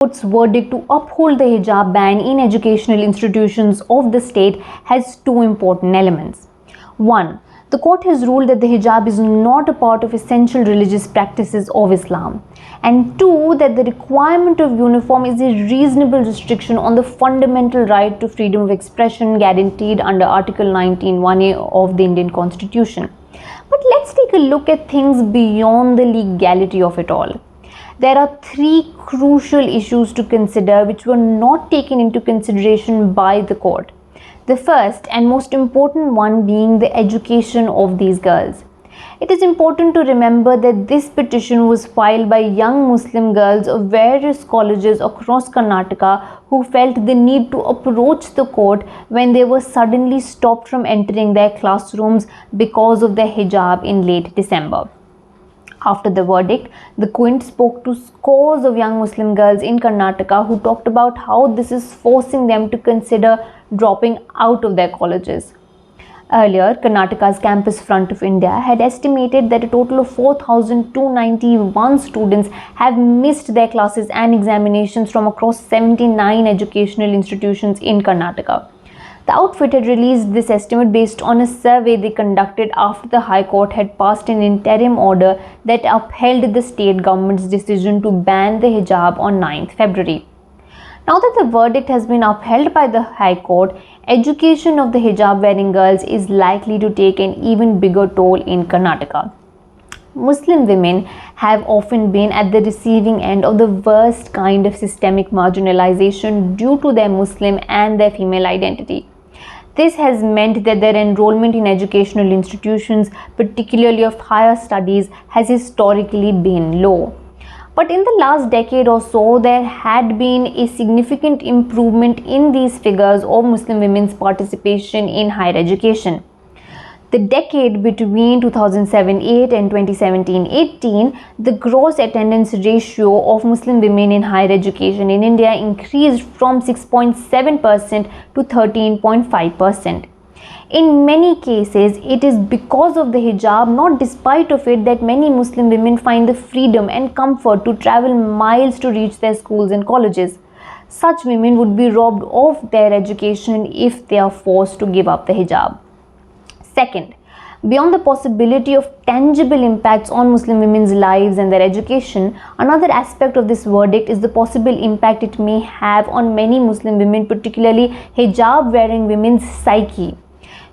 Court's verdict to uphold the hijab ban in educational institutions of the state has two important elements. One, the court has ruled that the hijab is not a part of essential religious practices of Islam. And two, that the requirement of uniform is a reasonable restriction on the fundamental right to freedom of expression guaranteed under Article 19(1)(a) of the Indian Constitution. But let's take a look at things beyond the legality of it all. There are three crucial issues to consider which were not taken into consideration by the court. The first and most important one being the education of these girls. It is important to remember that this petition was filed by young Muslim girls of various colleges across Karnataka who felt the need to approach the court when they were suddenly stopped from entering their classrooms because of their hijab in late December. After the verdict, the Quint spoke to scores of young Muslim girls in Karnataka who talked about how this is forcing them to consider dropping out of their colleges. Earlier, Karnataka's Campus Front of India had estimated that a total of 4,291 students have missed their classes and examinations from across 79 educational institutions in Karnataka. The outfit had released this estimate based on a survey they conducted after the High Court had passed an interim order that upheld the state government's decision to ban the hijab on 9th February. Now that the verdict has been upheld by the High Court, education of the hijab wearing girls is likely to take an even bigger toll in Karnataka. Muslim women have often been at the receiving end of the worst kind of systemic marginalization due to their Muslim and their female identity. This has meant that their enrollment in educational institutions, particularly of higher studies, has historically been low. But in the last decade or so, there had been a significant improvement in these figures of Muslim women's participation in higher education. The decade between 2007-8 and 2017-18, the gross attendance ratio of Muslim women in higher education in India increased from 6.7% to 13.5%. In many cases, it is because of the hijab, not despite of it, that many Muslim women find the freedom and comfort to travel miles to reach their schools and colleges. Such women would be robbed of their education if they are forced to give up the hijab. Second, beyond the possibility of tangible impacts on Muslim women's lives and their education, another aspect of this verdict is the possible impact it may have on many Muslim women, particularly hijab-wearing women's psyche.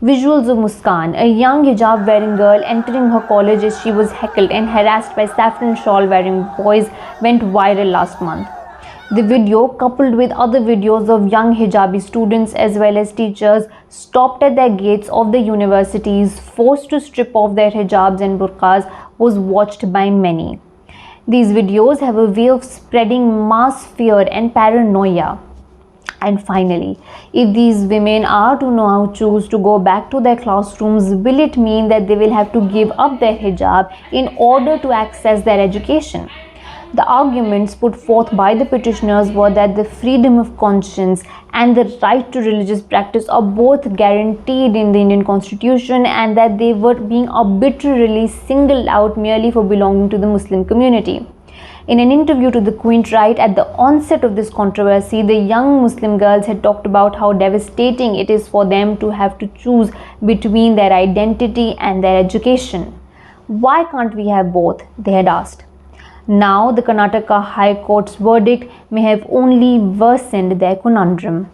Visuals of Muskan, a young hijab-wearing girl entering her college as she was heckled and harassed by saffron shawl-wearing boys, went viral last month. The video, coupled with other videos of young hijabi students as well as teachers stopped at their gates of the universities, forced to strip off their hijabs and burqas, was watched by many. These videos have a way of spreading mass fear and paranoia. And finally, if these women are to now choose to go back to their classrooms, will it mean that they will have to give up their hijab in order to access their education? The arguments put forth by the petitioners were that the freedom of conscience and the right to religious practice are both guaranteed in the Indian Constitution, and that they were being arbitrarily singled out merely for belonging to the Muslim community. In an interview to the Quint right at the onset of this controversy, the young Muslim girls had talked about how devastating it is for them to have to choose between their identity and their education. Why can't we have both? They had asked. Now, the Karnataka High Court's verdict may have only worsened their conundrum.